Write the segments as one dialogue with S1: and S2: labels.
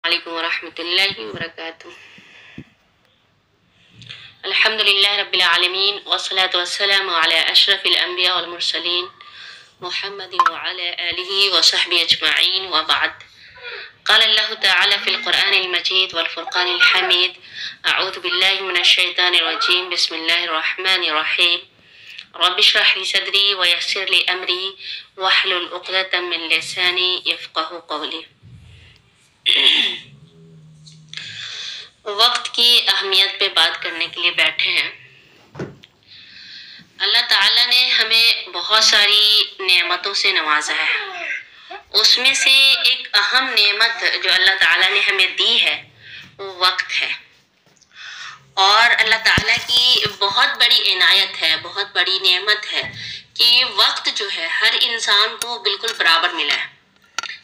S1: عليكم ورحمة الله وبركاته. الحمد لله رب العالمين والصلاة والسلام على أشرف الأنبياء والمرسلين محمد وعلى آله وصحبه أجمعين وبعد. قال الله تعالى في القرآن المجيد والفرقان الحميد: أعوذ بالله من الشيطان الرجيم، بسم الله الرحمن الرحيم. رب اشرح لي صدري ويسر لي أمري واحلل عقدة من لساني يفقه قولي. وقت کی اہمیت پہ بات کرنے کے لیے بیٹھے ہیں. اللہ تعالیٰ نے ہمیں بہت ساری نعمتوں سے نوازا ہے. اس میں سے ایک اہم نعمت جو اللہ تعالیٰ نے ہمیں دی ہے وہ وقت ہے. اور اللہ تعالیٰ کی بہت بڑی عنایت ہے، بہت بڑی نعمت ہے کہ وقت جو ہے ہر انسان کو بالکل برابر ملا ہے.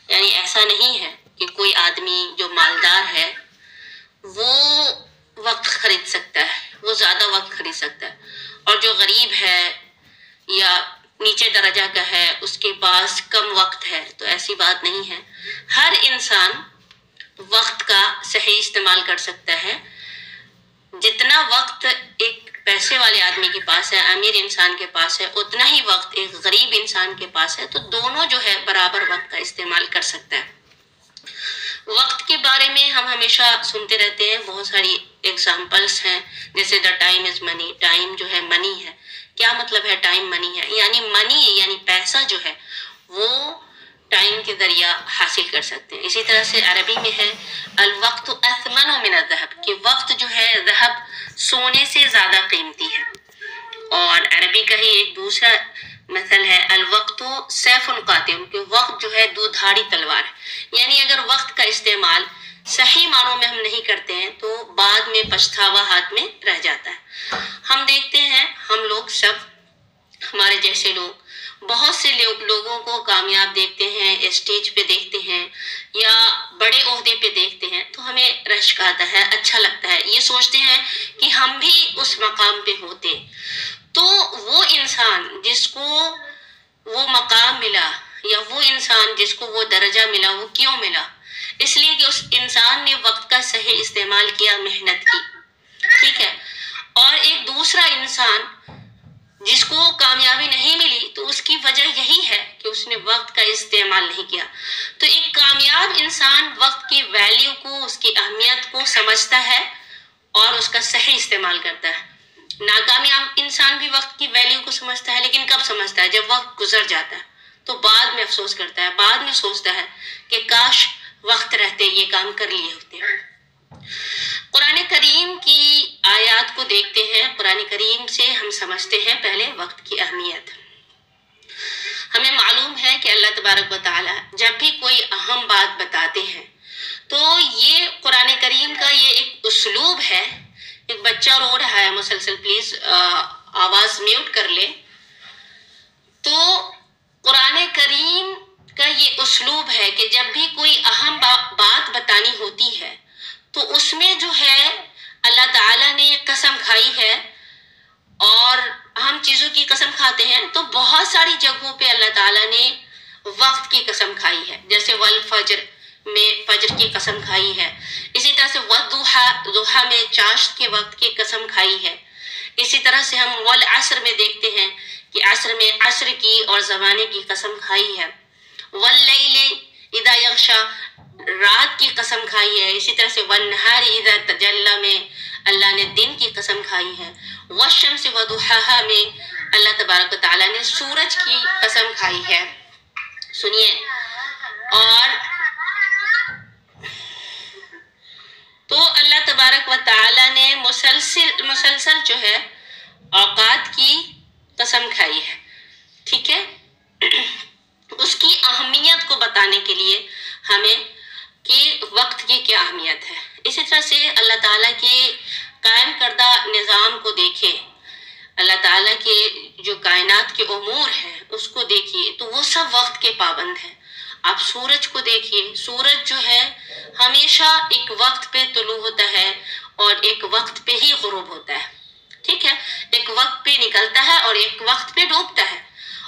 S1: یعنی ایسا نہیں ہے کہ کوئی آدمی جو مالدار ہے وہ وقت خرید سکتا ہے، وہ زیادہ وقت خرید سکتا ہے، اور جو غریب ہے یا نیچے درجہ کا ہے اس کے پاس کم وقت ہے. تو ایسی بات نہیں ہے. ہر انسان وقت کا صحیح استعمال کر سکتا ہے. جتنا وقت ایک پیسے والے آدمی کے پاس ہے، امیر انسان کے پاس ہے، اتنا ہی وقت ایک غریب انسان کے پاس ہے. تو دونوں جو ہے برابر وقت کا استعمال کر سکتا ہے. وقت کے بارے میں ہم ہمیشہ سنتے رہتے ہیں، بہت ساری ایگزامپلس ہیں، جیسے the time is money. Time جو ہے منی ہے. کیا مطلب ہے ٹائم منی ہے؟ یعنی منی یعنی پیسہ جو ہے وہ ٹائم کے ذریعہ حاصل کر سکتے ہیں. اسی طرح سے عربی میں ہے الوقت اثمن من الذهب، کہ وقت جو ہے ذهب سونے سے زیادہ قیمتی ہے. اور عربی کا ہی ایک دوسرا مثل ہے الوقت سیف قاتل، کہ وقت جو ہے دودھاری تلوار ہے. یعنی اگر وقت کا استعمال صحیح معنوں میں ہم نہیں کرتے ہیں تو بعد میں پچھتاوا ہاتھ میں رہ جاتا ہے. ہم دیکھتے ہیں، ہم لوگ سب، ہمارے جیسے لوگ بہت سے لوگوں کو کامیاب دیکھتے ہیں، اسٹیج پہ دیکھتے ہیں یا بڑے عہدے پہ دیکھتے ہیں تو ہمیں رشک آتا ہے، اچھا لگتا ہے. یہ سوچتے ہیں کہ ہم بھی اس مقام پہ ہوتے. تو وہ انسان جس کو وہ مقام ملا یا وہ انسان جس کو وہ درجہ ملا، وہ کیوں ملا؟ اس لیے کہ اس انسان نے وقت کا صحیح استعمال کیا، محنت کی. ٹھیک ہے. اور ایک دوسرا انسان جس کو کامیابی نہیں ملی تو اس کی وجہ یہی ہے کہ اس نے وقت کا استعمال نہیں کیا. تو ایک کامیاب انسان وقت کی ویلیو کو، اس کی اہمیت کو سمجھتا ہے اور اس کا صحیح استعمال کرتا ہے. ناکامیاب انسان بھی وقت کی ویلیو کو سمجھتا ہے، لیکن کب سمجھتا ہے؟ جب وقت گزر جاتا ہے تو بعد میں افسوس کرتا ہے، بعد میں سوچتا ہے کہ کاش وقت رہتے یہ کام کر لیے ہوتے. قرآن کریم کی آیات کو دیکھتے ہیں. قرآن کریم سے ہم سمجھتے ہیں پہلے وقت کی اہمیت. ہمیں معلوم ہے کہ اللہ تبارک و تعالی جب بھی کوئی اہم بات بتاتے ہیں تو یہ قرآن کریم کا یہ ایک اسلوب ہے. ایک بچہ رو رہا ہے مسلسل، پلیز آواز میوٹ کر لے. تو قرآن کریم کا یہ اسلوب ہے کہ جب بھی کوئی اہم بات بتانی ہوتی ہے تو اس میں جو ہے اللہ تعالیٰ نے قسم کھائی ہے. اور ہم چیزوں کی قسم کھاتے ہیں تو بہت ساری جگہوں پہ اللہ تعالیٰ نے وقت کی قسم کھائی ہے. جیسے والفجر میں فجر کی قسم کھائی ہے. اسی طرح سے والضحیٰ، ضحیٰ میں چاشت کے وقت کی قسم کھائی ہے. اسی طرح سے ہم والعصر میں دیکھتے ہیں کہ عصر میں عصر کی اور زمانے کی قسم کھائی ہے. واللیل اذا یغشی، رات کی قسم کھائی ہے. اسی طرح سے والنہار اذا تجلی میں اللہ نے دن کی قسم کھائی ہے. والشمس وضحاها میں اللہ تبارک و تعالیٰ نے سورج کی قسم کھائی ہے. سنیے، اور تو اللہ تبارک و تعالیٰ نے مسلسل جو ہے اوقات کی قسم کھائی ہے. ٹھیک ہے. اس کی اہمیت کو بتانے کے لیے ہمیں کہ وقت کی کیا اہمیت ہے. اسی طرح سے اللہ تعالیٰ کے قائم کردہ نظام کو دیکھیں، اللہ تعالیٰ کے جو کائنات کے امور ہیں اس کو دیکھیے تو وہ سب وقت کے پابند ہیں. آپ سورج کو دیکھیے، سورج جو ہے ہمیشہ ایک وقت پہ طلوع ہوتا ہے اور ایک وقت پہ ہی غروب ہوتا ہے. ٹھیک ہے. ایک وقت پہ نکلتا ہے اور ایک وقت پہ ڈوبتا ہے.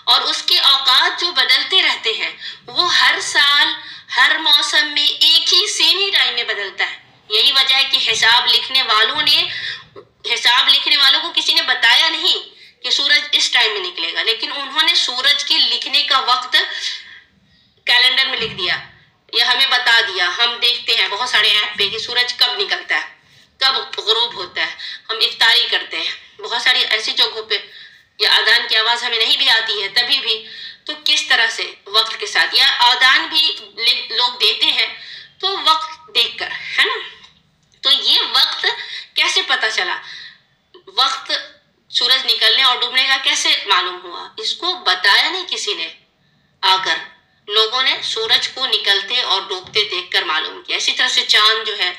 S1: اور اس کے اوقات جو بدلتے رہتے ہیں وہ ہر سال ہر موسم میں ایک ہی سیم ہی ٹائم میں بدلتا ہے. یہی وجہ ہے کہ حساب لکھنے والوں کو کسی نے بتایا نہیں کہ سورج اس ٹائم میں نکلے گا، لیکن انہوں نے سورج کے لکھنے کا وقت کیلنڈر میں لکھ دیا یا ہمیں بتا دیا. ہم دیکھتے ہیں بہت سارے ایپ پہ کہ سورج کب نکلتا ہے، کب غروب ہوتا ہے. ہم افطاری کرتے ہیں بہت ساری ایسی جگہوں پہ، یا اذان کی آواز ہمیں نہیں بھی آتی ہے تبھی بھی، تو کس طرح سے وقت کے ساتھ، یا اذان بھی لوگ دیتے ہیں تو وقت دیکھ کر، ہے نا. تو یہ وقت کیسے پتا چلا، وقت سورج نکلنے اور ڈوبنے کا کیسے معلوم ہوا؟ اس کو بتایا نہیں کسی نے، آ کر لوگوں نے سورج کو نکلتے اور ڈوبتے دیکھ کر معلوم کیا. اسی طرح سے چاند جو ہے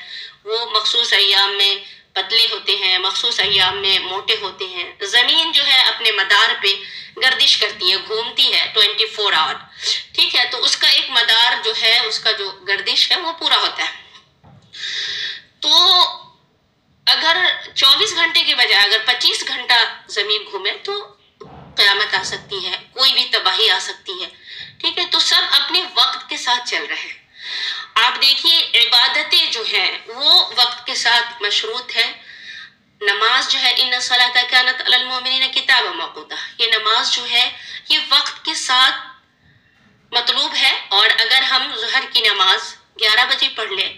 S1: وہ مخصوص ایام میں پتلے ہوتے ہیں، مخصوص ایام میں موٹے ہوتے ہیں. زمین جو ہے اپنے مدار پہ گردش کرتی ہے، گھومتی ہے 24 آور، ٹھیک ہے. تو اس کا ایک مدار جو ہے، اس کا جو گردش ہے وہ پورا ہوتا ہے. تو اگر 24 گھنٹے کے بجائے اگر 25 گھنٹہ زمین گھومے تو قیامت آ سکتی ہے، کوئی بھی تباہی آ سکتی ہے، ٹھیک ہے. تو سب اپنے وقت کے ساتھ چل رہے ہیں. آپ دیکھیے عبادتیں جو ہیں وہ وقت کے ساتھ مشروط ہے. نماز جو ہے ان الصلاۃ کانت علی المؤمنین کتابا موقوتا، یہ نماز جو ہے یہ وقت کے ساتھ مطلوب ہے. اور اگر ہم ظہر کی نماز 11 بجے پڑھ لیں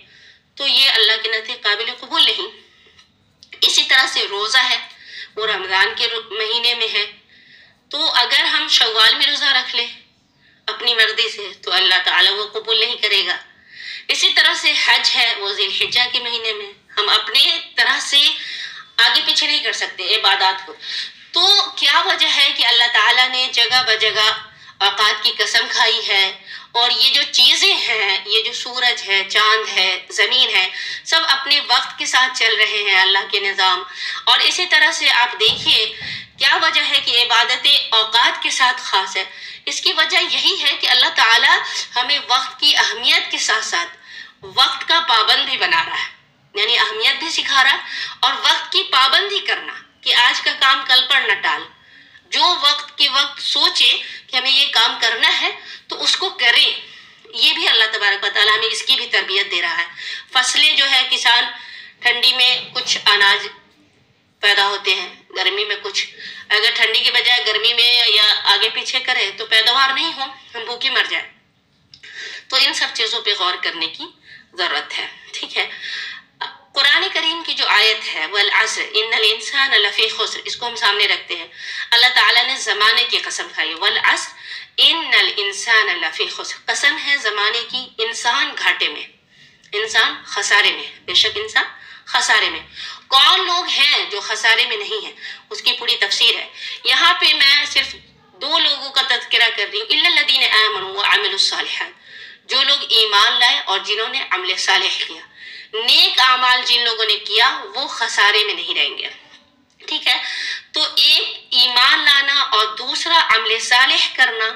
S1: تو یہ اللہ کے نزدیک قابل قبول نہیں. اسی طرح سے روزہ ہے، وہ رمضان کے مہینے میں ہے، تو اگر ہم شوال میں روزہ رکھ لیں اپنی مرضی سے تو اللہ تعالیٰ وہ قبول نہیں کرے گا. اسی طرح سے حج ہے، وہ ذی الحجہ کے مہینے میں، ہم اپنے طرح سے آگے پیچھے نہیں کر سکتے عبادات کو. تو کیا وجہ ہے کہ اللہ تعالیٰ نے جگہ بجگہ اوقات کی قسم کھائی ہے، اور یہ جو چیزیں ہیں، یہ جو سورج ہے، چاند ہے، زمین ہے، سب اپنے وقت کے ساتھ چل رہے ہیں اللہ کے نظام. اور اسی طرح سے آپ دیکھیے کیا وجہ ہے کہ عبادتیں اوقات کے ساتھ خاص ہے. اس کی وجہ یہی ہے کہ اللہ تعالیٰ ہمیں وقت کی اہمیت کے ساتھ ساتھ وقت کا پابند بھی بنا رہا ہے، یعنی اہمیت بھی سکھا رہا ہے، اور وقت کی پابندی کرنا کہ آج کا کام کل پر نہ ٹال. جو وقت کے وقت سوچے کہ ہمیں یہ کام کرنا ہے تو اس کو کریں. یہ بھی اللہ تبارک و تعالیٰ ہمیں اس کی بھی تربیت دے رہا ہے. فصلیں جو ہے کسان ٹھنڈی میں کچھ اناج پیدا ہوتے ہیں، گرمی میں کچھ، اگر ٹھنڈی کے بجائے گرمی میں یا آگے پیچھے کرے تو پیداوار نہیں ہو، ہم بھوکے مر جائیں. تو ان سب چیزوں پہ غور کرنے کی ضرورت ہے، ٹھیک ہے. قرآن کریم کی جو آیت ہے والعصر ان الانسان لفی خسر، اس کو ہم سامنے رکھتے ہیں. اللہ تعالیٰ نے زمانے کی قسم کھائی، والعصر ان الانسان لفی خسر، قسم ہے زمانے کی، انسان گھاٹے میں، انسان خسارے میں، بے شک انسان خسارے میں. کون لوگ ہیں جو خسارے میں نہیں ہیں، اس کی پوری تفسیر ہے. یہاں پہ میں صرف 2 لوگوں کا تذکرہ کر رہی ہوں، الا الذین آمنوا وعملوا الصالحات، جو لوگ ایمان لائے اور جنہوں نے عمل صالح کیا. نیک اعمال جن لوگوں نے کیا وہ خسارے میں نہیں رہیں گے، ٹھیک ہے. تو ایک ایمان لانا اور دوسرا عمل صالح کرنا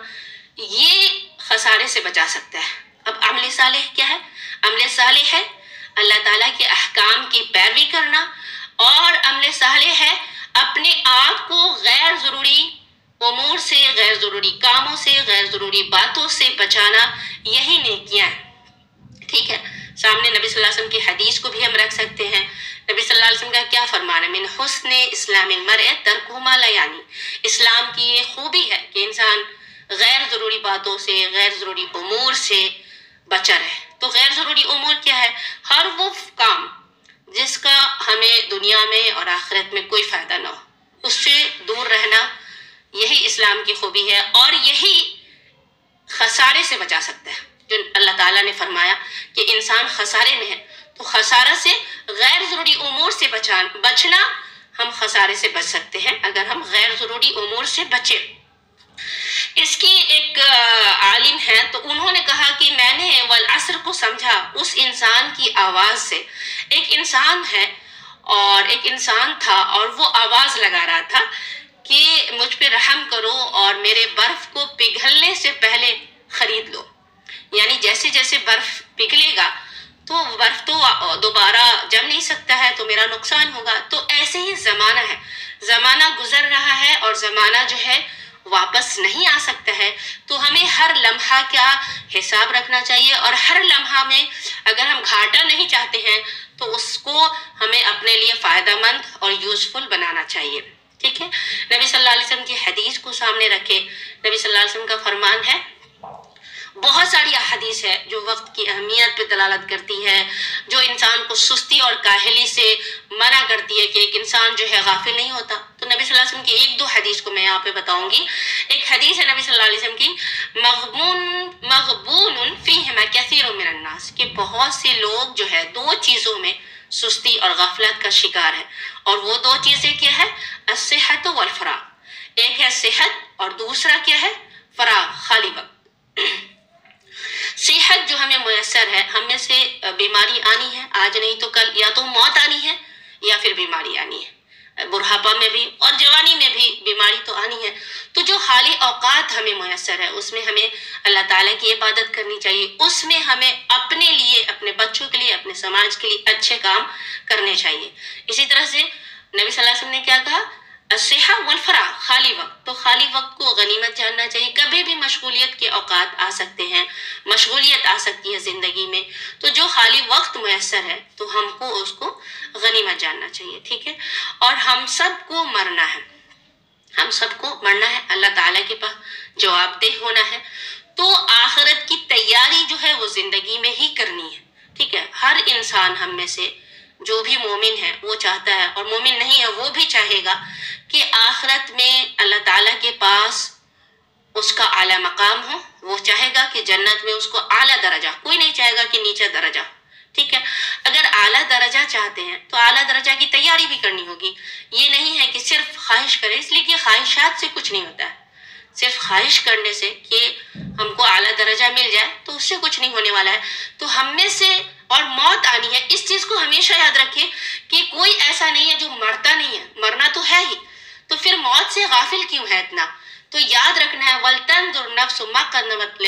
S1: یہ خسارے سے بچا سکتا ہے. اب عمل صالح کیا ہے؟ عمل صالح ہے اللہ تعالیٰ کے احکام کی پیروی کرنا، اور عمل صالح ہے اپنے آپ کو غیر ضروری امور سے، غیر ضروری کاموں سے، غیر ضروری باتوں سے بچانا. یہی نیکیاں ہیں، ٹھیک ہے. سامنے نبی صلی اللہ علیہ وسلم کی حدیث کو بھی ہم رکھ سکتے ہیں. نبی صلی اللہ علیہ وسلم کا کیا فرمان ہے؟ من حسن اسلام المرء ترکہ ما لا یعنی، اسلام کی یہ خوبی ہے کہ انسان غیر ضروری باتوں سے، غیر ضروری امور سے بچا رہے. تو غیر ضروری امور کیا ہے؟ ہر وہ کام جس کا ہمیں دنیا میں اور آخرت میں کوئی فائدہ نہ ہو، اس سے دور رہنا، یہی اسلام کی خوبی ہے، اور یہی خسارے سے بچا سکتا ہے. جو اللہ تعالیٰ نے فرمایا کہ انسان خسارے میں ہے، تو خسارہ سے، غیر ضروری امور سے بچنا، ہم خسارے سے بچ سکتے ہیں اگر ہم غیر ضروری امور سے بچیں. اس کی ایک عالم ہے تو انہوں نے کہا کہ میں نے والعصر کو سمجھا اس انسان کی آواز سے. ایک انسان ہے اور ایک انسان تھا اور وہ آواز لگا رہا تھا کہ مجھ پہ رحم کرو اور میرے برف کو پگھلنے سے پہلے خرید لو. یعنی جیسے جیسے برف پگھلے گا تو برف تو دوبارہ جم نہیں سکتا ہے، تو میرا نقصان ہوگا. تو ایسے ہی زمانہ ہے، زمانہ گزر رہا ہے اور زمانہ جو ہے واپس نہیں آ سکتا ہے، تو ہمیں ہر لمحہ کا حساب رکھنا چاہیے، اور ہر لمحہ میں اگر ہم گھاٹا نہیں چاہتے ہیں تو اس کو ہمیں اپنے لیے فائدہ مند اور یوزفل بنانا چاہیے، ٹھیک ہے۔ نبی صلی اللہ علیہ وسلم کی حدیث کو سامنے رکھے، نبی صلی اللہ علیہ وسلم کا فرمان ہے، بہت ساری احادیث ہے جو وقت کی اہمیت پہ دلالت کرتی ہے، جو انسان کو سستی اور کاہلی سے منع کرتی ہے کہ ایک انسان جو ہے غافل نہیں ہوتا۔ تو نبی صلی اللہ علیہ وسلم کی ایک دو حدیث کو میں یہاں پہ بتاؤں گی۔ ایک حدیث ہے نبی صلی اللہ علیہ وسلم کی، مغبون فیہما کثیر من الناس، کہ بہت سے لوگ جو ہے دو چیزوں میں سستی اور غفلت کا شکار ہے، اور وہ دو چیزیں کیا ہے؟ الصحت والفراغ، ایک ہے صحت اور دوسرا کیا ہے؟ فراغ، خالی وقت۔ صحت جو ہمیں میسر ہے، ہم میں سے بیماری آنی ہے، آج نہیں تو کل، یا تو موت آنی ہے یا پھر بیماری آنی ہے، بڑھاپا میں بھی اور جوانی میں بھی بیماری تو آنی ہے۔ تو جو خالی اوقات ہمیں میسر ہے اس میں ہمیں اللہ تعالیٰ کی عبادت کرنی چاہیے، اس میں ہمیں اپنے لیے، اپنے بچوں کے لیے، اپنے سماج کے لیے اچھے کام کرنے چاہیے۔ اسی طرح سے نبی صلی اللہ علیہ وسلم نے کیا کہا؟ الصحہ والفراغ، خالی وقت۔ تو خالی وقت کو غنیمت جاننا چاہیے، کبھی بھی مشغولیت کے اوقات آ سکتے ہیں، مشغولیت آ سکتی ہے زندگی میں، تو جو خالی وقت میسر ہے تو ہم کو اس کو غنیمت جاننا چاہیے، ٹھیک ہے۔ اور ہم سب کو مرنا ہے، ہم سب کو مرنا ہے، اللہ تعالیٰ کے پاس جواب دہ ہونا ہے، تو آخرت کی تیاری جو ہے وہ زندگی میں ہی کرنی ہے، ٹھیک ہے۔ ہر انسان ہم میں سے جو بھی مومن ہے وہ چاہتا ہے، اور مومن نہیں ہے وہ بھی چاہے گا کہ آخرت میں اللہ تعالیٰ کے پاس اس کا اعلیٰ مقام ہو، وہ چاہے گا کہ جنت میں اس کو اعلیٰ درجہ، کوئی نہیں چاہے گا کہ نیچے درجہ، ٹھیک ہے۔ اگر اعلیٰ درجہ چاہتے ہیں تو اعلیٰ درجہ کی تیاری بھی کرنی ہوگی، یہ نہیں ہے کہ صرف خواہش کریں، اس لیے کہ خواہشات سے کچھ نہیں ہوتا ہے، صرف خواہش کرنے سے کہ ہم کو اعلیٰ درجہ مل جائے تو اس سے کچھ نہیں ہونے والا ہے۔ تو ہم میں سے اور موت آنی ہے، اس چیز کو ہمیشہ یاد رکھیں کہ کوئی ایسا نہیں ہے جو مرتا نہیں ہے، مرنا تو ہے ہی، تو پھر موت سے غافل کیوں ہے اتنا؟ تو یاد رکھنا ہے وَلْتَنْظُرْ نَفْسُ مَا قَدَّمَتْ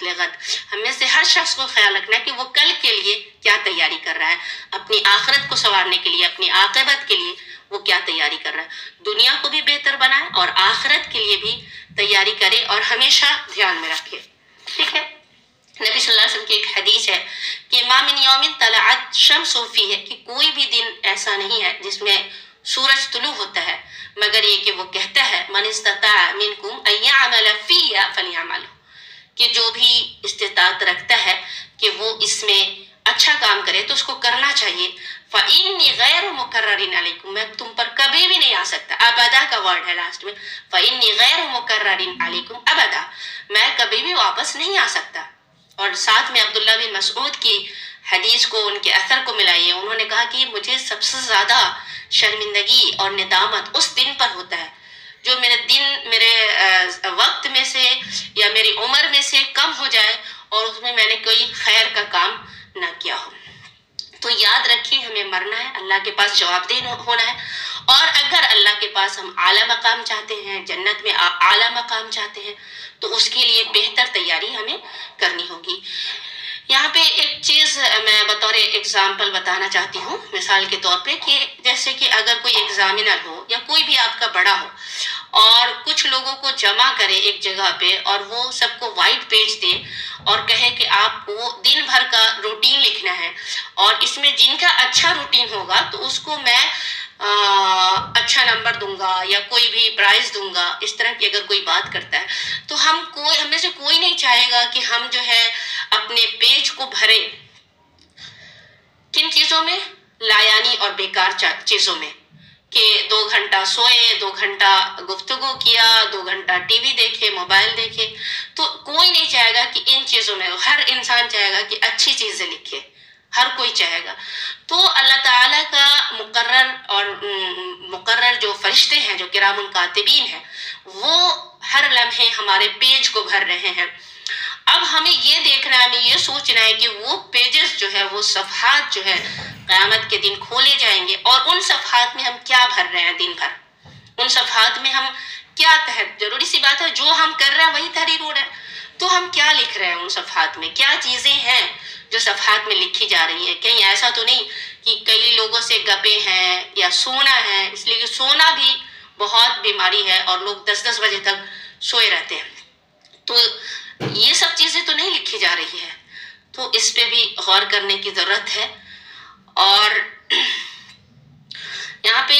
S1: لِغَدٍ، ہم میں سے ہر شخص کو خیال رکھنا ہے کہ وہ کل کے لیے کیا تیاری کر رہا ہے، اپنی آخرت کو سنوارنے کے لیے، اپنی عاقبت کے لیے وہ کیا تیاری کر رہا ہے، دنیا کو بھی بہتر بنائے اور آخرت کے لیے بھی تیاری کرے، اور ہمیشہ دھیان میں رکھے، ٹھیک ہے۔ نبی صلی اللہ علیہ وسلم کی ایک حدیث ہے کہ مَا مِنْ يَوْمٍ طَلَعَتْ الشَّمْسُ فِيهِ، کہ کوئی بھی دن ایسا نہیں ہے جس میں سورج طلوع ہوتا ہے مگر یہ کہ وہ کہتا ہے مَنِ اسْتَطَاعَ مِنْكُمْ أَن يَعْمَلَ فِيهَا فَلْيَعْمَلْ، کہ جو بھی استطاعت رکھتا ہے کہ وہ اس میں اچھا کام کرے تو اس کو کرنا چاہیے۔ فَإِنِّي غَيْرُ مُكَرَّرٍ عَلَيْكُمْ، میں تم پر کبھی بھی نہیں آ سکتا، ابدا کا ورڈ ہے لاسٹ میں، فَإِنِّي غَيْرُ مُكَرَّرٍ عَلَيْكُمْ ابدا، میں کبھی بھی واپس نہیں آ سکتا۔ اور ساتھ میں عبداللہ بن مسعود کی حدیث کو، ان کے اثر کو ملائیے، انہوں نے کہا کہ مجھے سب سے زیادہ شرمندگی اور ندامت اس دن پر ہوتا ہے جو میرے وقت میں سے یا میری عمر میں سے کم ہو جائے اور اس میں نے کوئی خیر کا کام نہ کیا ہو۔ تو یاد رکھیے ہمیں مرنا ہے، اللہ کے پاس جواب دہ ہونا ہے، اور اگر اللہ کے پاس ہم اعلیٰ مقام چاہتے ہیں، جنت میں اعلیٰ مقام چاہتے ہیں، تو اس کے لیے بہتر تیاری ہمیں کرنی ہوگی۔ یہاں پہ ایک چیز میں بطور ایگزامپل بتانا چاہتی ہوں، مثال کے طور پہ، کہ جیسے کہ اگر کوئی ایگزامینر ہو یا کوئی بھی آپ کا بڑا ہو اور کچھ لوگوں کو جمع کرے ایک جگہ پہ اور وہ سب کو وائٹ پیج دے اور کہے کہ آپ کو دن بھر کا روٹین لکھنا ہے، اور اس میں جن کا اچھا روٹین ہوگا تو اس کو میں اچھا نمبر دوں گا یا کوئی بھی پرائز دوں گا، اس طرح کی اگر کوئی بات کرتا ہے تو ہم میں سے کوئی نہیں چاہے گا کہ ہم جو ہے اپنے پیج کو بھرے کن چیزوں میں؟ لایانی اور بیکار چیزوں میں، کہ 2 گھنٹہ سوئے، 2 گھنٹہ گفتگو کیا، 2 گھنٹہ ٹی وی دیکھے، موبائل دیکھے، تو کوئی نہیں چاہے گا کہ ان چیزوں میں، ہر انسان چاہے گا کہ اچھی چیزیں لکھے، ہر کوئی چاہے گا۔ تو اللہ تعالیٰ کا مقرر جو فرشتے ہیں، جو کرام الکاتبین ہیں، وہ ہر لمحے ہمارے پیج کو بھر رہے ہیں۔ اب ہمیں یہ دیکھنا ہے، ہمیں یہ سوچنا ہے کہ وہ پیجز جو ہے، وہ صفحات جو ہے قیامت کے دن کھولے جائیں گے، اور ان صفحات میں ہم کیا بھر رہے ہیں دن بھر، ان صفحات میں ہم کیا ضروری سی بات ہے جو ہم کر رہے ہیں وہی تحریر ہو رہا ہے، تو ہم کیا لکھ رہے ہیں ان صفحات میں، کیا چیزیں ہیں جو صفحات میں لکھی جا رہی ہیں۔ کہیں ایسا تو نہیں کہ کئی لوگوں سے گپے ہیں یا سونا ہے، اس لیے کہ سونا بھی بہت بیماری ہے اور لوگ 10-10 بجے تک سوئے رہتے ہیں. تو یہ سب چیزیں تو نہیں لکھی جا رہی ہے، تو اس پہ بھی غور کرنے کی ضرورت ہے. اور یہاں پہ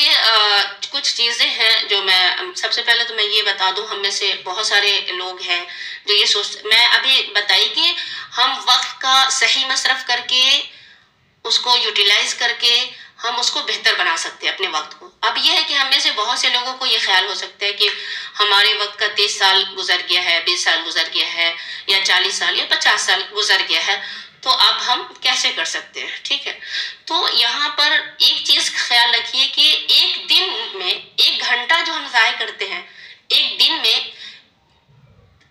S1: کچھ چیزیں ہیں جو میں سب سے پہلے تو میں یہ بتا دوں، ہم میں سے بہت سارے لوگ ہیں جو یہ میں ابھی بتائی کہ ہم وقت کا صحیح مصرف کر کے اس کو یوٹیلائز کر کے ہم اس کو بہتر بنا سکتے ہیں اپنے وقت کو. اب یہ ہے کہ ہم میں سے بہت سے لوگوں کو یہ خیال ہو سکتا ہے کہ ہمارے وقت کا 30 سال گزر گیا ہے، 20 سال گزر گیا ہے، یا 40 سال یا 50 سال گزر گیا ہے، تو اب ہم کیسے کر سکتے ہیں. ٹھیک ہے، تو یہاں پر ایک چیز خیال رکھیے کہ ایک دن میں 1 گھنٹہ جو ہم ضائع کرتے ہیں، ایک دن میں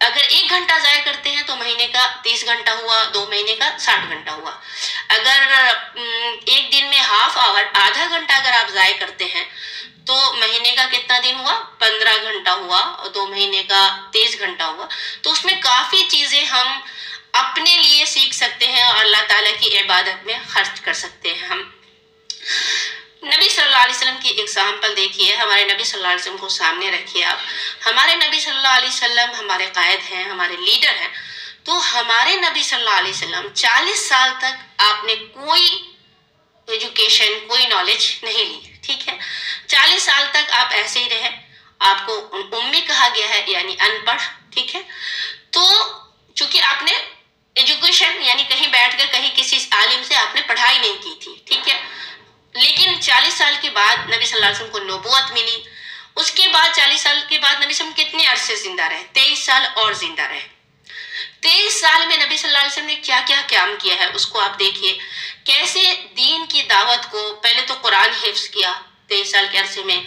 S1: اگر 1 گھنٹہ ضائع کرتے ہیں تو مہینے کا 30 گھنٹہ ہوا، 2 مہینے کا 60 گھنٹہ ہوا. اگر ایک دن میں ہاف آور، آدھا گھنٹہ اگر آپ ضائع کرتے ہیں تو مہینے کا کتنا دن ہوا؟ 15 گھنٹہ ہوا، اور 2 مہینے کا 23 گھنٹہ ہوا. تو اس میں کافی چیزیں ہم اپنے لیے سیکھ سکتے ہیں اور اللہ تعالیٰ کی عبادت میں خرچ کر سکتے ہیں. ہم نبی صلی اللہ علیہ وسلم کی ایگزامپل دیکھیے، ہمارے نبی صلی اللہ علیہ وسلم کو سامنے رکھیے آپ. ہمارے نبی صلی اللہ علیہ وسلم ہمارے قائد ہیں، ہمارے لیڈر ہیں. تو ہمارے نبی صلی اللہ علیہ وسلم 40 سال تک آپ نے کوئی ایجوکیشن، کوئی نالج نہیں لی. ٹھیک ہے، 40 سال تک آپ ایسے ہی رہے. آپ کو امی کہا گیا ہے، یعنی ان پڑھ. ٹھیک ہے، تو چونکہ آپ نے ایجوکیشن یعنی کہیں بیٹھ کر کہیں کسی عالم سے آپ نے پڑھائی نہیں کی تھی. ٹھیک ہے، لیکن 40 سال کے بعد نبی صلی اللہ علیہ وسلم کو نبوت ملی. اس کے بعد 40 سال کے بعد نبی صلی اللہ علیہ وسلم کتنے عرصے زندہ رہے؟ 23 سال اور زندہ رہے. 23 سال میں نبی صلی اللہ علیہ وسلم نے کیا کیا کام کیا ہے اس کو آپ دیکھیے. کیسے دین کی دعوت کو، پہلے تو قرآن حفظ کیا 23 سال کے عرصے میں،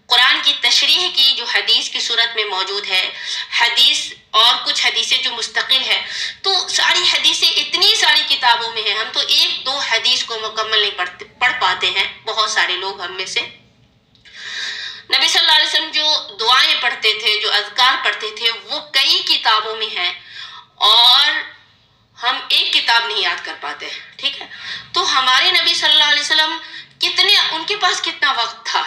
S1: قرآن کی تشریح کی جو حدیث کی صورت میں موجود ہے، حدیث اور کچھ حدیثیں جو مستقل ہے. تو ساری حدیثیں اتنی ساری کتابوں میں ہیں، ہم تو 1-2 حدیث کو مکمل نہیں پڑھ پاتے ہیں بہت سارے لوگ ہم میں سے. نبی صلی اللہ علیہ وسلم جو دعائیں پڑھتے تھے، جو اذکار پڑھتے تھے، وہ کئی کتابوں میں ہیں اور ہم ایک کتاب نہیں یاد کر پاتے. ٹھیک ہے، تو ہمارے نبی صلی اللہ علیہ وسلم ان کے پاس کتنا وقت تھا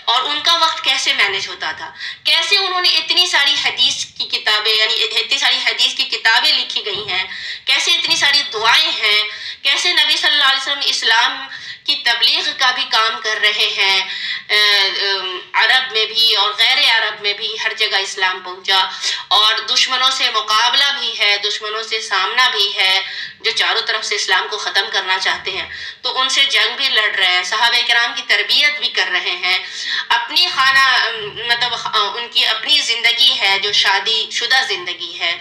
S1: اور ان کا وقت کیسے مینج ہوتا تھا، کیسے انہوں نے اتنی ساری حدیث کی کتابیں، یعنی اتنی ساری حدیث کی کتابیں لکھی گئی ہیں، کیسے اتنی ساری دعائیں ہیں، کیسے نبی صلی اللہ علیہ وسلم اسلام کی تبلیغ کا بھی کام کر رہے ہیں. عرب میں بھی اور غیر عرب میں بھی ہر جگہ اسلام پہنچا، اور دشمنوں سے مقابلہ بھی ہے، دشمنوں سے سامنا بھی ہے جو چاروں طرف سے اسلام کو ختم کرنا چاہتے ہیں. تو ان سے جنگ بھی لڑ رہے ہیں، صحابہ کرام کی تربیت بھی کر رہے ہیں، اپنی مطلب ان کی اپنی زندگی ہے جو شادی شدہ زندگی ہے،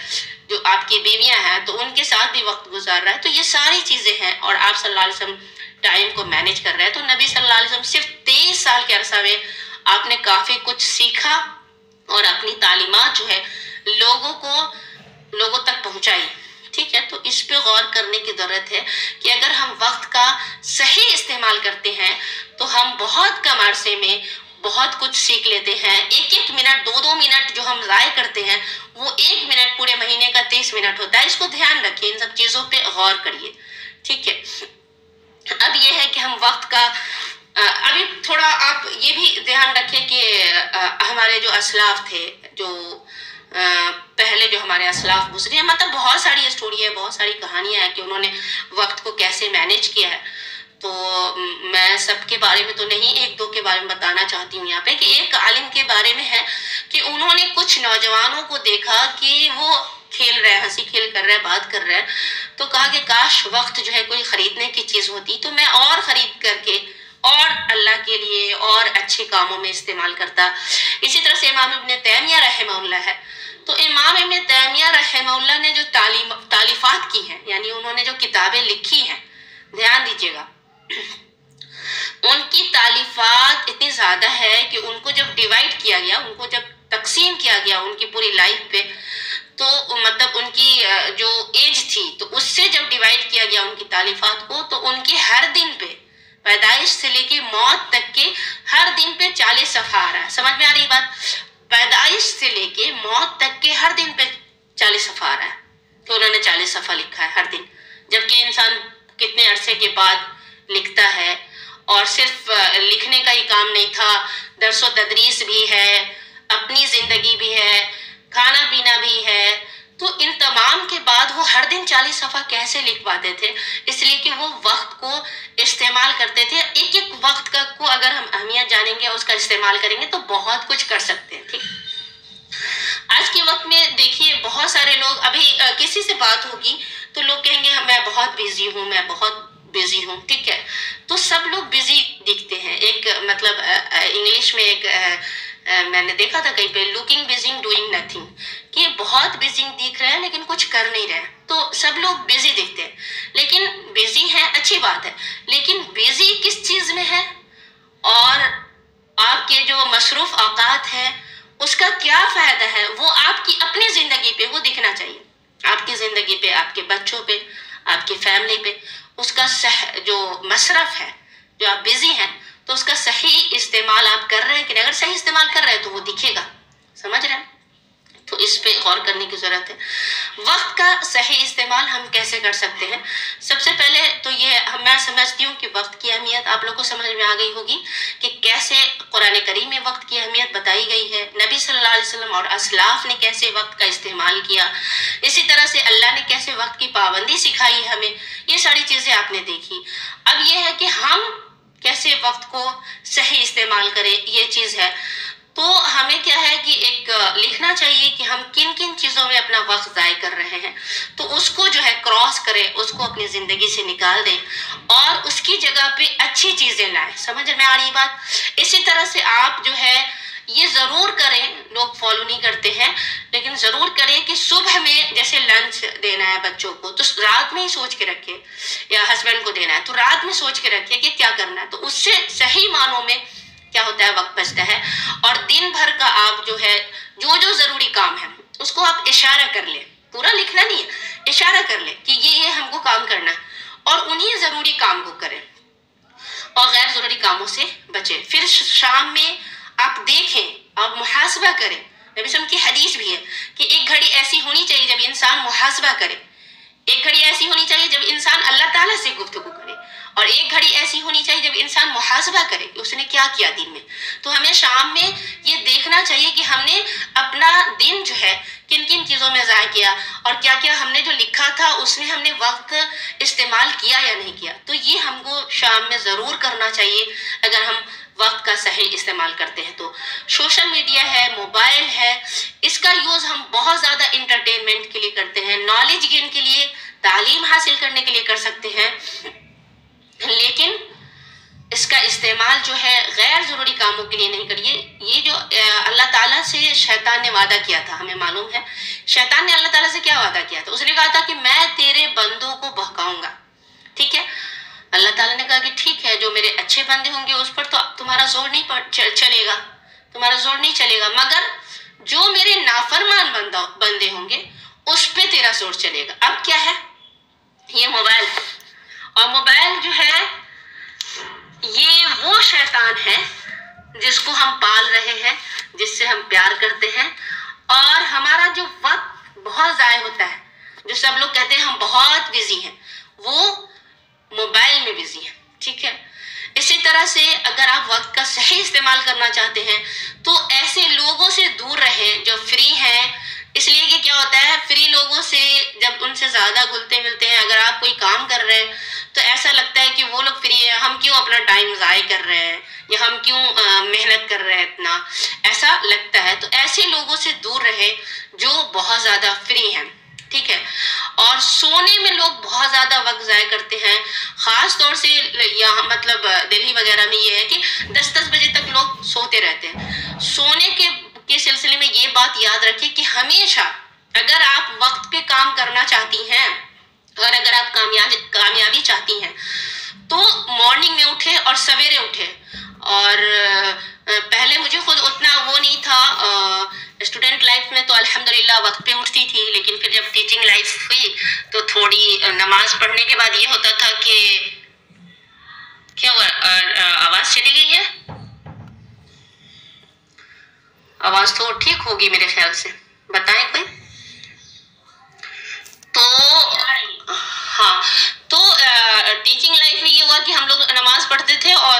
S1: جو آپ کی بیویاں ہیں، تو ان کے ساتھ بھی وقت گزار رہا ہے. تو یہ ساری چیزیں ہیں اور آپ صلی اللہ علیہ وسلم ٹائم کو مینج کر رہے ہیں. تو نبی صلی اللہ علیہ وسلم صرف 23 سال کے عرصہ میں آپ نے کافی کچھ سیکھا اور اپنی تعلیمات جو ہے لوگوں تک پہنچائی. ٹھیک ہے، تو اس پہ غور کرنے کی ضرورت ہے کہ اگر ہم وقت کا صحیح استعمال کرتے ہیں تو ہم بہت کم عرصے میں بہت کچھ سیکھ لیتے ہیں. 1-1 منٹ، 2-2 منٹ جو ہم ضائع کرتے ہیں، وہ 1 منٹ پورے مہینے کا 30 منٹ ہوتا ہے. اس کو دھیان رکھیے، ان سب چیزوں پہ غور کریے. ٹھیک ہے، اب یہ ہے کہ ہم وقت کا ابھی تھوڑا آپ یہ بھی دھیان رکھیں کہ ہمارے جو اسلاف تھے، جو پہلے جو ہمارے اسلاف گزرے ہیں، مطلب بہت ساری اسٹوری ہے، بہت ساری کہانیاں ہیں کہ انہوں نے وقت کو کیسے مینج کیا ہے. تو میں سب کے بارے میں تو نہیں، 1-2 کے بارے میں بتانا چاہتی ہوں یہاں پہ. کہ ایک عالم کے بارے میں ہے کہ انہوں نے کچھ نوجوانوں کو دیکھا کہ وہ کھیل رہے ہیں، ہنسی کھیل کر رہے ہیں، بات کر رہے ہیں، تو کہا کہ کاش وقت جو ہے کوئی خریدنے کی چیز ہوتی تو میں اور خرید کر کے اور اللہ کے لیے اور اچھے کاموں میں استعمال کرتا. اسی طرح سے امام ابن تیمیہ رحمہ اللہ ہے. تو امام ابن تیمیہ رحمہ اللہ نے جو تالیفات کی ہیں، یعنی انہوں نے جو کتابیں لکھی ہیں، دھیان دیجیے گا، ان کی تالیفات اتنی زیادہ ہے کہ ان کو جب ڈیوائیڈ کیا گیا، ان کو جب تقسیم کیا گیا ان کی پوری لائف پہ، تو مطلب ان کی جو ایج تھی تو اس سے جب ڈیوائیڈ کیا گیا ان کی تالیفات کو، تو ان کے ہر دن پہ، پیدائش سے لے کے موت تک کے ہر دن پہ 40 صفحہ آ رہا ہے. سمجھ میں آ رہی بات؟ پیدائش سے لے کے موت تک کے ہر دن پہ 40 صفحہ آ رہا ہے کہ انہوں نے 40 صفحہ لکھا ہے ہر دن. جبکہ انسان کتنے عرصے کے بعد لکھتا ہے اور صرف لکھنے کا ہی کام نہیں تھا، درس و تدریس بھی ہے، اپنی زندگی بھی ہے، کھانا پینا بھی ہے. تو ان تمام کے بعد وہ ہر دن 40 صفحہ کیسے لکھ پاتے تھے؟ اس لیے کہ وہ وقت کو استعمال کرتے تھے. ایک ایک وقت کو اگر ہم اہمیت جانیں گے، اس کا استعمال کریں گے تو بہت کچھ کر سکتے ہیں. ٹھیک، آج کے وقت میں دیکھیے بہت سارے لوگ، ابھی کسی سے بات ہوگی تو لوگ کہیں گے میں بہت بیزی ہوں، میں بہت بیزی ہوں. ٹھیک ہے، تو سب لوگ بیزی دکھتے ہیں. ایک مطلب انگلش میں ایک میں نے دیکھا تھا کہیں پہ، لوکنگ بیزی ڈوئنگ نتھنگ، کہ بہت بیزی دکھ رہے ہیں لیکن کچھ کر نہیں رہے. تو سب لوگ بیزی دکھتے ہیں، لیکن بیزی ہیں اچھی بات ہے، لیکن بیزی کس چیز میں ہے اور آپ کے جو مصروف اوقات ہے اس کا کیا فائدہ ہے، وہ آپ کی اپنی زندگی پہ وہ دکھنا چاہیے. آپ کی زندگی پہ، آپ کے بچوں پہ، آپ کی فیملی پہ اس کا جو مصرف ہے، جو آپ بیزی ہیں تو اس کا صحیح استعمال آپ کر رہے ہیں کہ نہیں. اگر صحیح استعمال کر رہے ہیں تو وہ دکھے گا. سمجھ رہے ہیں؟ تو اس پہ غور کرنے کی ضرورت ہے. وقت کا صحیح استعمال ہم کیسے کر سکتے ہیں؟ سب سے پہلے تو یہ میں سمجھتی ہوں کہ وقت کی اہمیت آپ لوگوں کو سمجھ میں آ گئی ہوگی کہ کیسے قرآن کریم میں وقت کی اہمیت بتائی گئی ہے، نبی صلی اللہ علیہ وسلم اور اسلاف نے کیسے وقت کا استعمال کیا، اسی طرح سے اللہ نے کیسے وقت کی پابندی سکھائی ہمیں. یہ ساری چیزیں آپ نے دیکھی. اب یہ ہے کہ ہم کیسے وقت کو صحیح استعمال کریں، یہ چیز ہے. تو ہمیں کیا ہے کہ ایک لکھنا چاہیے کہ ہم کن کن چیزوں میں اپنا وقت ضائع کر رہے ہیں، تو اس کو جو ہے کراس کریں، اس کو اپنی زندگی سے نکال دیں اور اس کی جگہ پہ اچھی چیزیں لائیں. سمجھ میں آ رہی بات؟ اسی طرح سے آپ جو ہے یہ ضرور کریں، لوگ فالو نہیں کرتے ہیں لیکن ضرور کریں کہ صبح میں جیسے لنچ دینا ہے بچوں کو تو رات میں ہی سوچ کے رکھے، یا ہسبینڈ کو دینا ہے تو رات میں سوچ کے رکھے کہ کیا کرنا ہے. تو اس سے صحیح معنوں میں کیا ہوتا ہے، وقت بچتا ہے. اور دن بھر کا آپ جو ہے جو ضروری کام ہے اس کو آپ اشارہ کر لیں، پورا لکھنا نہیں ہے، اشارہ کر لیں کہ یہ ہم کو کام کرنا ہے اور انہی ضروری کام کو کریں اور غیر ضروری کاموں سے بچیں. پھر شام میں آپ دیکھیں، آپ محاسبہ کریں. نبی صلی اللہ علیہ وسلم کی حدیث بھی ہے کہ ایک گھڑی ایسی ہونی چاہیے جب انسان محاسبہ کرے، ایک گھڑی ایسی ہونی چاہیے جب انسان اللہ تعالیٰ سے گفتگو کرے، اور ایک گھڑی ایسی ہونی چاہیے جب انسان محاسبہ کرے کہ اس نے کیا کیا دن میں. تو ہمیں شام میں یہ دیکھنا چاہیے کہ ہم نے اپنا دن جو ہے کن کن چیزوں میں ضائع کیا اور کیا کیا ہم نے جو لکھا تھا اس میں ہم نے وقت استعمال کیا یا نہیں کیا. تو یہ ہم کو شام میں ضرور کرنا چاہیے اگر ہم وقت کا صحیح استعمال کرتے ہیں. تو سوشل میڈیا ہے، موبائل ہے، اس کا یوز ہم بہت زیادہ انٹرٹینمنٹ کے لیے کرتے ہیں، نالج گین کے لیے، تعلیم حاصل کرنے کے لیے کر سکتے ہیں، لیکن اس کا استعمال جو ہے غیر ضروری کاموں کے لیے نہیں کریے. یہ جو اللہ تعالیٰ سے شیطان نے وعدہ کیا تھا، ہمیں معلوم ہے شیطان نے اللہ تعالیٰ سے کیا وعدہ کیا تھا. اس نے کہا تھا کہ میں تیرے بندوں کو بہکاؤں گا. ٹھیک ہے، اللہ تعالیٰ نے کہا کہ ٹھیک ہے، جو میرے اچھے بندے ہوں گے اس پر تو تمہارا زور نہیں چلے گا، تمہارا زور نہیں چلے گا، مگر جو میرے نافرمان بندے ہوں گے اس پہ تیرا زور چلے گا. اب کیا ہے، یہ موبائل ہے، اور موبائل جو ہے یہ وہ شیطان ہے جس کو ہم پال رہے ہیں، جس سے ہم پیار کرتے ہیں، اور ہمارا جو وقت بہت ضائع ہوتا ہے. جو سب لوگ کہتے ہیں ہم بہت بزی ہیں، وہ موبائل میں بزی ہیں. ٹھیک ہے، اسی طرح سے اگر آپ وقت کا صحیح استعمال کرنا چاہتے ہیں تو ایسے لوگوں سے دور رہیں جو فری ہیں. اس لیے کہ کیا ہوتا ہے، فری لوگوں سے جب ان سے زیادہ گھلتے ملتے ہیں، اگر آپ کوئی کام کر رہے ہیں تو ایسا لگتا ہے کہ وہ لوگ فری ہیں، ہم کیوں اپنا ٹائم ضائع کر رہے ہیں یا ہم کیوں محنت کر رہے ہیں اتنا، ایسا لگتا ہے. تو ایسے لوگوں سے دور رہے جو بہت زیادہ فری ہیں. ٹھیک ہے، اور سونے میں لوگ بہت زیادہ وقت ضائع کرتے ہیں، خاص طور سے یہاں مطلب دہلی وغیرہ میں یہ ہے کہ 10 بجے تک لوگ سوتے رہتے ہیں. سونے کے سلسلے میں یہ بات یاد رکھیں کہ ہمیشہ اگر آپ وقت پہ کام کرنا چاہتی ہیں اور اگر آپ کامیابی چاہتی ہیں تو مارننگ میں اٹھے اور سویرے اٹھے. اور پہلے مجھے خود اتنا وہ نہیں تھا، اسٹوڈنٹ لائف میں تو الحمدللہ وقت پہ اٹھتی تھی، لیکن پھر جب ٹیچنگ لائف ہوئی تو تھوڑی نماز پڑھنے کے بعد یہ ہوتا تھا کہ کیا ہوا، آواز چلی گئی ہے، آواز تو ٹھیک ہوگی میرے خیال سے، بتائیں کوئی. تو ہاں، تو ٹیچنگ لائف میں یہ ہوا کہ ہم لوگ نماز پڑھتے تھے اور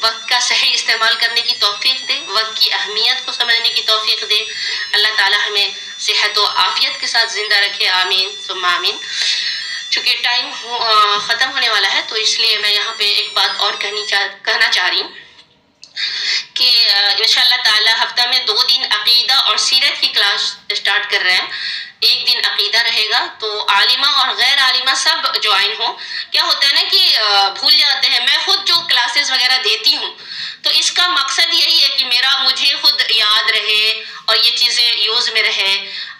S1: وقت کا صحیح استعمال کرنے کی توفیق دے، وقت کی اہمیت کو سمجھنے کی توفیق دے. اللہ تعالی ہمیں صحت و عافیت کے ساتھ زندہ رکھے. آمین ثم آمین. چونکہ ٹائم ختم ہونے والا ہے تو اس لیے میں یہاں پہ ایک بات اور کہنا چاہ رہی ہوں کہ انشاءاللہ تعالی ہفتہ میں 2 دن عقیدہ اور سیرت کی کلاس اسٹارٹ کر رہے ہیں. ایک دن عقیدہ رہے گا تو عالمہ اور غیر عالمہ سب جوائن ہوں. کیا ہوتا ہے نا کہ بھول جاتے ہیں. میں خود جو کلاسز وغیرہ دیتی ہوں تو اس کا مقصد یہی ہے کہ مجھے خود یاد رہے اور یہ چیزیں یوز میں رہے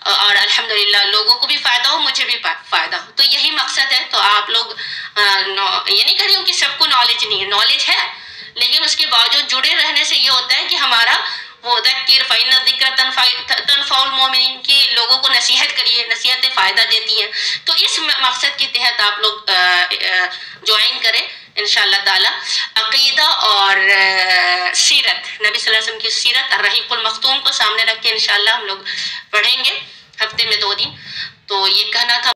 S1: اور الحمدللہ لوگوں کو بھی فائدہ ہو، مجھے بھی فائدہ ہو. تو یہی مقصد ہے. تو آپ لوگ یہ نہیں کہہ رہی ہوں کہ سب کو نالج نہیں ہے، نالج ہے، لیکن اس کے باوجود جڑے رہنے سے یہ ہوتا ہے کہ ہمارا وہ ذکر فإن الذکر تنفع المؤمنین کی لوگوں کو نصیحت کریے، نصیحتیں فائدہ دیتی ہیں. تو اس مقصد کے تحت آپ لوگ جوائن کریں انشاءاللہ تعالی. عقیدہ اور سیرت، نبی صلی اللہ علیہ وسلم کی سیرت الرحیق المختوم کو سامنے رکھ کے انشاءاللہ ہم لوگ پڑھیں گے ہفتے میں 2 دن. تو یہ کہنا تھا.